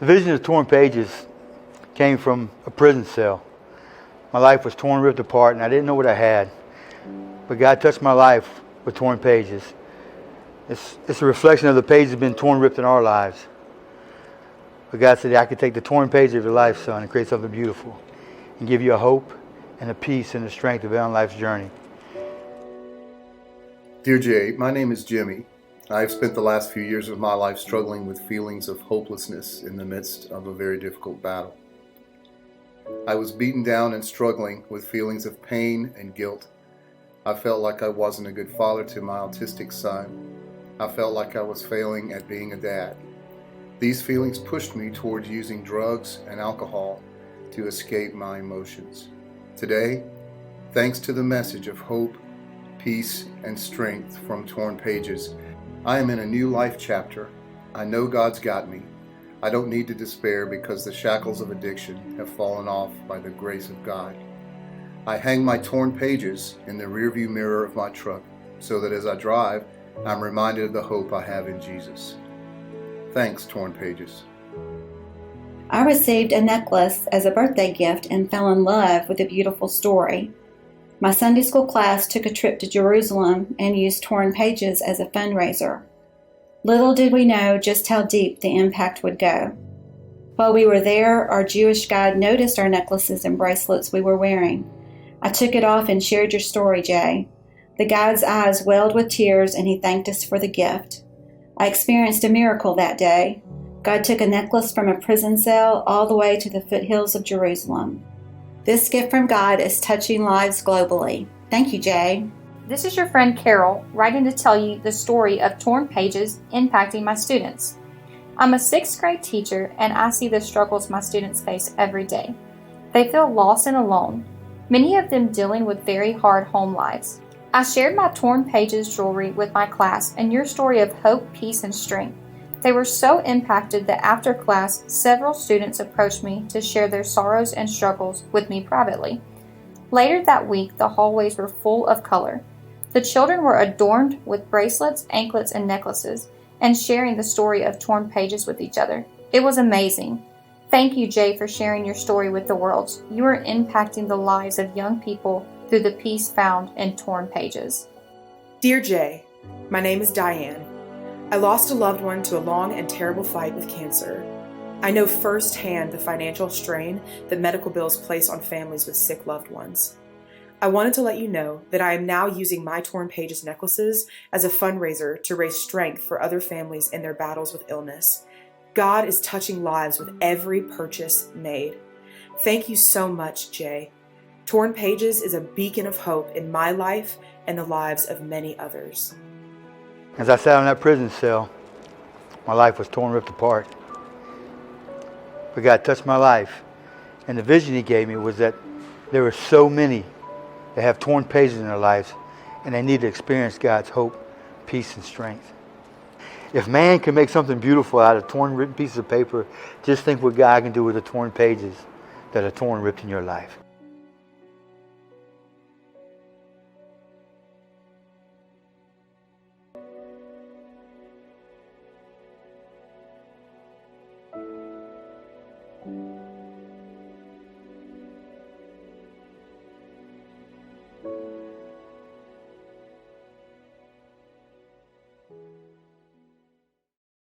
The vision of torn pages came from a prison cell. My life was torn, ripped apart, and I didn't know what I had. But God touched my life with torn pages. It's a reflection of the pages being torn, ripped in our lives. But God said, I could take the torn page of your life, son, and create something beautiful and give you a hope and a peace and the strength of on life's journey. Dear Jay, my name is Jimmy. I've spent the last few years of my life struggling with feelings of hopelessness in the midst of a very difficult battle. I was beaten down and struggling with feelings of pain and guilt. I felt like I wasn't a good father to my autistic son. I felt like I was failing at being a dad. These feelings pushed me towards using drugs and alcohol to escape my emotions. Today, thanks to the message of hope, peace, and strength from Torn Pages, I am in a new life chapter. I know God's got me. I don't need to despair because the shackles of addiction have fallen off by the grace of God. I hang my torn pages in the rearview mirror of my truck so that as I drive, I'm reminded of the hope I have in Jesus. Thanks, Torn Pages. I received a necklace as a birthday gift and fell in love with a beautiful story. My Sunday school class took a trip to Jerusalem and used Torn Pages as a fundraiser. Little did we know just how deep the impact would go. While we were there, our Jewish guide noticed our necklaces and bracelets we were wearing. I took it off and shared your story, Jay. The guide's eyes welled with tears and he thanked us for the gift. I experienced a miracle that day. God took a necklace from a prison cell all the way to the foothills of Jerusalem. This gift from God is touching lives globally. Thank you, Jay. This is your friend Carol, writing to tell you the story of Torn Pages impacting my students. I'm a 6th grade teacher and I see the struggles my students face every day. They feel lost and alone, many of them dealing with very hard home lives. I shared my Torn Pages jewelry with my class and your story of hope, peace, and strength. They were so impacted that after class, several students approached me to share their sorrows and struggles with me privately. Later that week, the hallways were full of color. The children were adorned with bracelets, anklets, and necklaces, and sharing the story of Torn Pages with each other. It was amazing. Thank you, Jay, for sharing your story with the world. You are impacting the lives of young people through the peace found in Torn Pages. Dear Jay, my name is Diane. I lost a loved one to a long and terrible fight with cancer. I know firsthand the financial strain that medical bills place on families with sick loved ones. I wanted to let you know that I am now using my Torn Pages necklaces as a fundraiser to raise strength for other families in their battles with illness. God is touching lives with every purchase made. Thank you so much, Jay. Torn Pages is a beacon of hope in my life and the lives of many others. As I sat in that prison cell, my life was torn, ripped apart. But God touched my life. And the vision He gave me was that there were so many that have torn pages in their lives and they need to experience God's hope, peace, and strength. If man can make something beautiful out of torn, written pieces of paper, just think what God can do with the torn pages that are torn, ripped in your life.